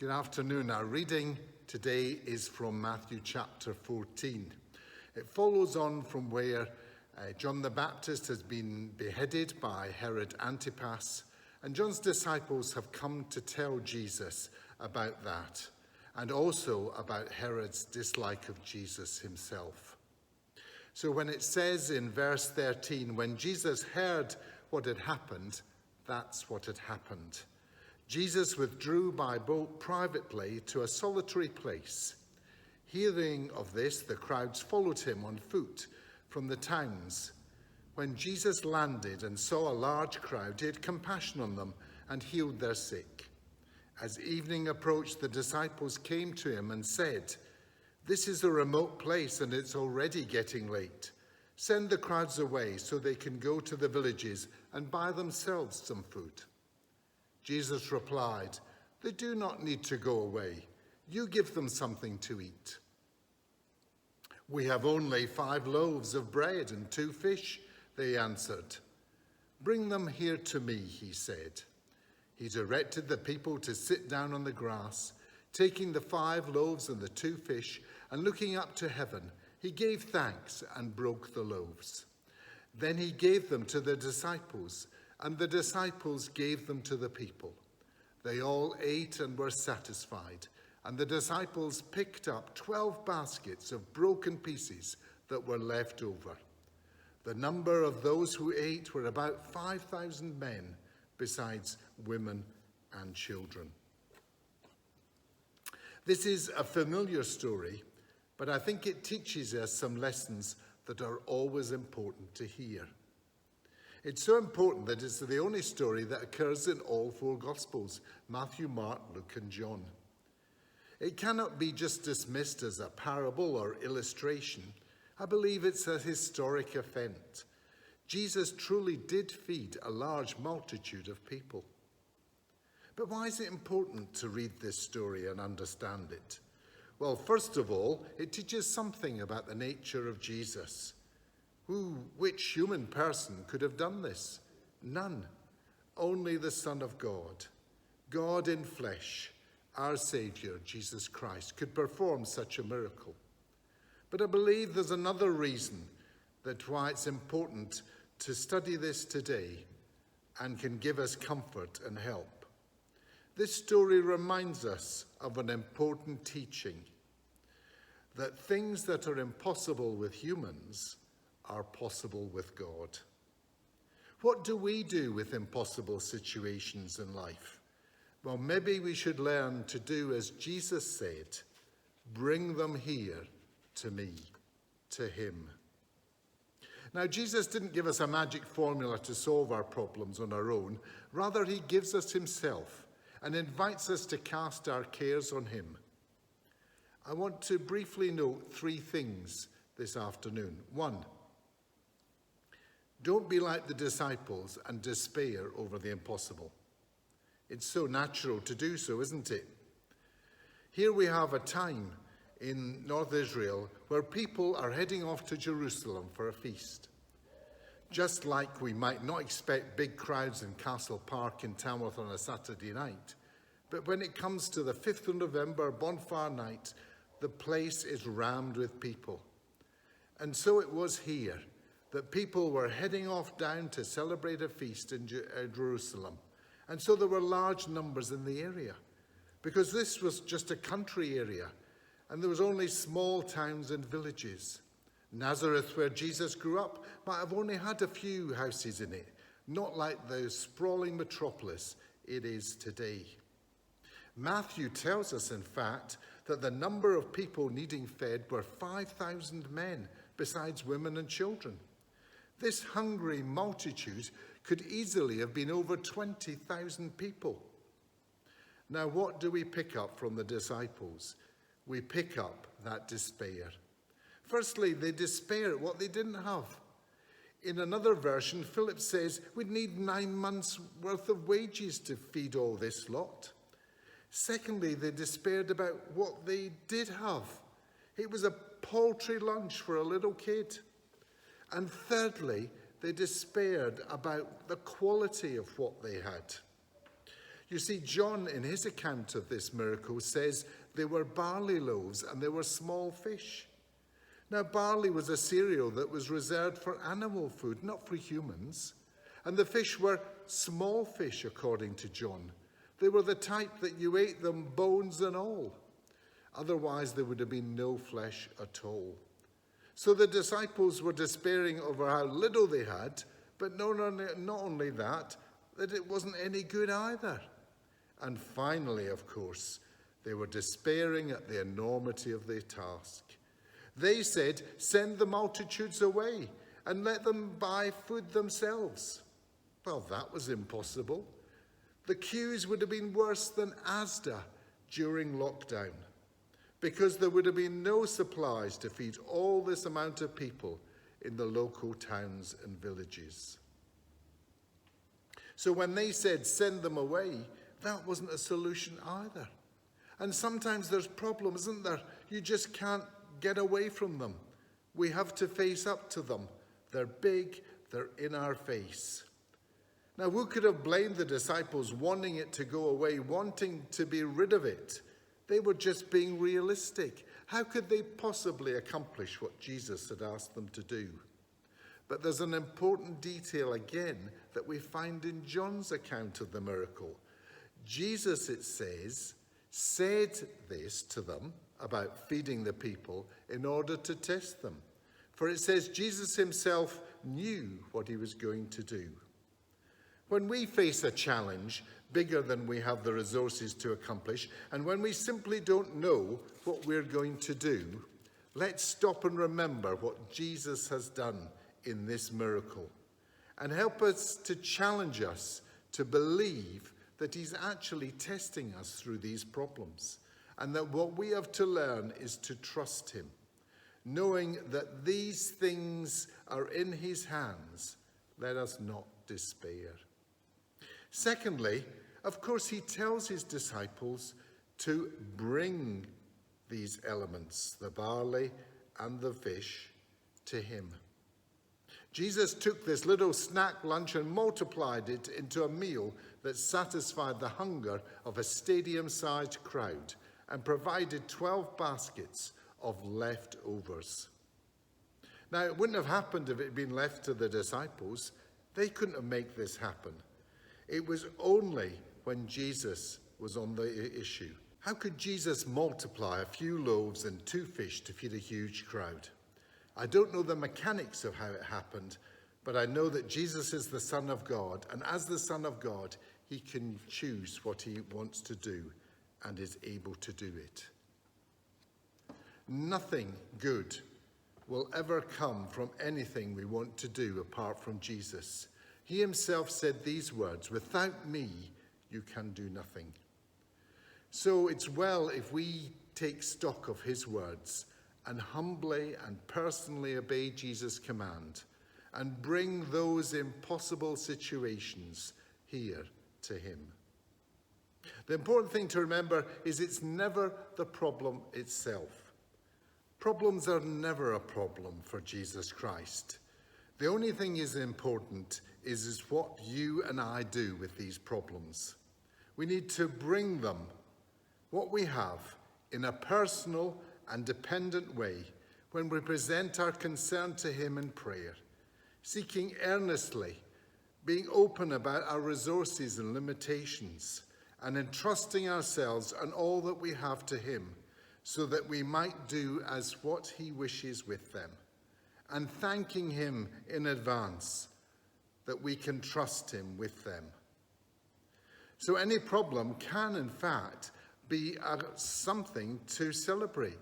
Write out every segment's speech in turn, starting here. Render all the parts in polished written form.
Good afternoon. Our reading today is from Matthew chapter 14. It follows on from where John the Baptist has been beheaded by Herod Antipas, and John's disciples have come to tell Jesus about that, and also about Herod's dislike of Jesus himself. So when it says in verse 13, when Jesus heard what had happened, that's what had happened. Jesus withdrew by boat privately to a solitary place. Hearing of this, the crowds followed him on foot from the towns. When Jesus landed and saw a large crowd, he had compassion on them and healed their sick. As evening approached, the disciples came to him and said, "This is a remote place and it's already getting late. Send the crowds away so they can go to the villages and buy themselves some food." Jesus replied, "They do not need to go away. You give them something to eat." "We have only 5 loaves of bread and 2 fish," they answered. "Bring them here to me," he said. He directed the people to sit down on the grass. Taking the 5 loaves and the 2 fish, and looking up to heaven, he gave thanks and broke the loaves. Then he gave them to the disciples, and the disciples gave them to the people. They all ate and were satisfied, and the disciples picked up 12 baskets of broken pieces that were left over. The number of those who ate were about 5,000 men, besides women and children. This is a familiar story, but I think it teaches us some lessons that are always important to hear. It's so important that it's the only story that occurs in all 4 Gospels: Matthew, Mark, Luke, and John. It cannot be just dismissed as a parable or illustration. I believe it's a historic event. Jesus truly did feed a large multitude of people. But why is it important to read this story and understand it? Well, first of all, it teaches something about the nature of Jesus. Which human person could have done this? None. Only the Son of God, God in flesh, our Saviour, Jesus Christ, could perform such a miracle. But I believe there's another reason that why it's important to study this today and can give us comfort and help. This story reminds us of an important teaching, that things that are impossible with humans are possible with God. What do we do with impossible situations in life? Well, maybe we should learn to do as Jesus said, bring them here to me, to him. Now, Jesus didn't give us a magic formula to solve our problems on our own. Rather, he gives us himself and invites us to cast our cares on him. I want to briefly note 3 things this afternoon. 1, don't be like the disciples and despair over the impossible. It's so natural to do so, isn't it? Here we have a time in North Israel where people are heading off to Jerusalem for a feast. Just like we might not expect big crowds in Castle Park in Tamworth on a Saturday night, but when it comes to the 5th of November bonfire night, the place is rammed with people. And so it was here, that people were heading off down to celebrate a feast in Jerusalem. And so there were large numbers in the area, because this was just a country area, and there was only small towns and villages. Nazareth, where Jesus grew up, might have only had a few houses in it, not like the sprawling metropolis it is today. Matthew tells us, in fact, that the number of people needing fed were 5,000 men, besides women and children. This hungry multitude could easily have been over 20,000 people. Now, what do we pick up from the disciples? We pick up that despair. Firstly, they despair at what they didn't have. In another version, Philip says, we'd need 9 months' worth of wages to feed all this lot. Secondly, they despaired about what they did have. It was a paltry lunch for a little kid. And thirdly, they despaired about the quality of what they had. You see, John, in his account of this miracle, says they were barley loaves and they were small fish. Now, barley was a cereal that was reserved for animal food, not for humans. And the fish were small fish, according to John. They were the type that you ate them, bones and all. Otherwise, there would have been no flesh at all. So the disciples were despairing over how little they had, but not only that it wasn't any good either. And finally, of course, they were despairing at the enormity of their task. They said, "Send the multitudes away and let them buy food themselves." Well, that was impossible. The queues would have been worse than Asda during lockdown, because there would have been no supplies to feed all this amount of people in the local towns and villages. So when they said, "Send them away," that wasn't a solution either. And sometimes there's problems, isn't there? You just can't get away from them. We have to face up to them. They're big, they're in our face. Now, who could have blamed the disciples wanting it to go away, wanting to be rid of it? They were just being realistic. How could they possibly accomplish what Jesus had asked them to do? But there's an important detail again that we find in John's account of the miracle. Jesus, it says, said this to them about feeding the people in order to test them. For it says Jesus himself knew what he was going to do. When we face a challenge bigger than we have the resources to accomplish, and when we simply don't know what we're going to do, let's stop and remember what Jesus has done in this miracle, and help us to challenge us to believe that he's actually testing us through these problems, and that what we have to learn is to trust him, knowing that these things are in his hands. Let us not despair. Secondly, of course, he tells his disciples to bring these elements, the barley and the fish, to him. Jesus took this little snack lunch and multiplied it into a meal that satisfied the hunger of a stadium-sized crowd and provided 12 baskets of leftovers. Now, it wouldn't have happened if it had been left to the disciples. They couldn't have made this happen. It was only when Jesus was on the issue. How could Jesus multiply a few loaves and 2 fish to feed a huge crowd? I don't know the mechanics of how it happened, but I know that Jesus is the Son of God, and as the Son of God, he can choose what he wants to do and is able to do it. Nothing good will ever come from anything we want to do apart from Jesus. He himself said these words, "Without me, you can do nothing." So it's well if we take stock of his words and humbly and personally obey Jesus' command and bring those impossible situations here to him. The important thing to remember is it's never the problem itself. Problems are never a problem for Jesus Christ. The only thing is important is what you and I do with these problems. We need to bring them, what we have, in a personal and dependent way when we present our concern to him in prayer, seeking earnestly, being open about our resources and limitations, and entrusting ourselves and all that we have to him, so that we might do as what he wishes with them, and thanking him in advance that we can trust him with them. So any problem can, in fact, be something to celebrate,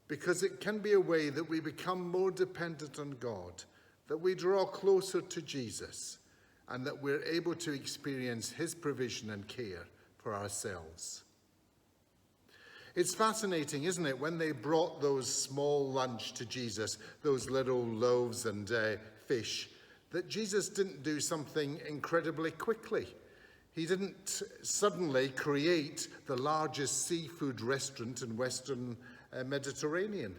because it can be a way that we become more dependent on God, that we draw closer to Jesus, and that we're able to experience his provision and care for ourselves. It's fascinating, isn't it, when they brought those small lunch to Jesus, those little loaves and fish, that Jesus didn't do something incredibly quickly. He didn't suddenly create the largest seafood restaurant in Western Mediterranean.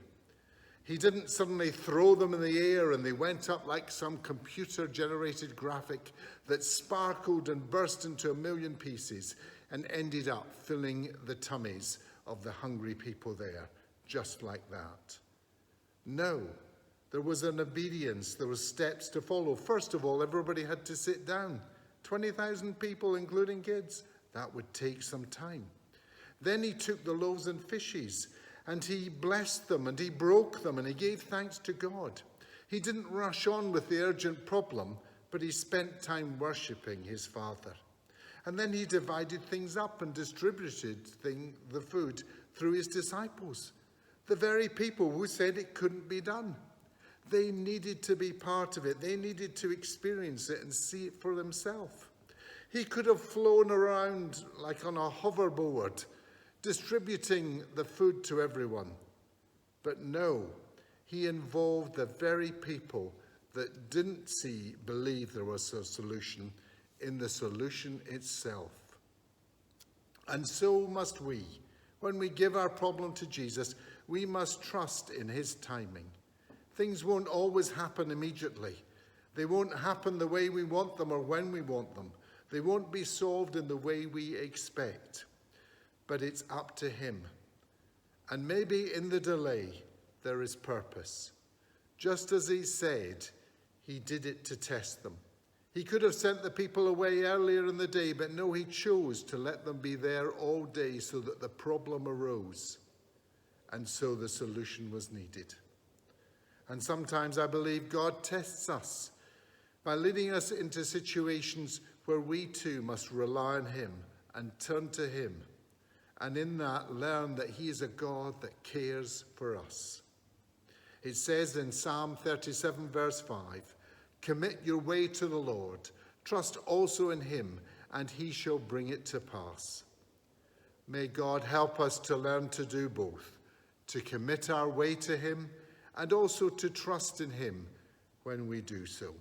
He didn't suddenly throw them in the air and they went up like some computer-generated graphic that sparkled and burst into a million pieces. and ended up filling the tummies of the hungry people there, just like that. No, there was an obedience, there were steps to follow. First of all, everybody had to sit down. 20,000 people, including kids. That would take some time. Then he took the loaves and fishes, and he blessed them, and he broke them, and he gave thanks to God. He didn't rush on with the urgent problem, but he spent time worshipping his Father. And then he divided things up and distributed the food through his disciples, the very people who said it couldn't be done. They needed to be part of it. They needed to experience it and see it for themselves. He could have flown around like on a hoverboard, distributing the food to everyone. But no, he involved the very people that didn't believe there was a solution in the solution itself. And so must we. When we give our problem to Jesus, we must trust in his timing. Things won't always happen immediately. They won't happen the way we want them or when we want them. They won't be solved in the way we expect. But it's up to him. And maybe in the delay, there is purpose. Just as he said, he did it to test them. He could have sent the people away earlier in the day, but no, he chose to let them be there all day so that the problem arose. And so the solution was needed. And sometimes I believe God tests us by leading us into situations where we too must rely on him and turn to him. And in that, learn that he is a God that cares for us. It says in Psalm 37, verse 5, "Commit your way to the Lord, trust also in him, and he shall bring it to pass." May God help us to learn to do both, to commit our way to him, and also to trust in him when we do so.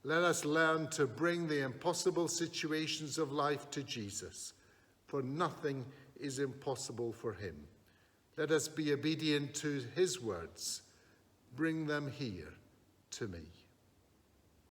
Let us learn to bring the impossible situations of life to Jesus, for nothing is impossible for him. Let us be obedient to his words. Bring them here to me.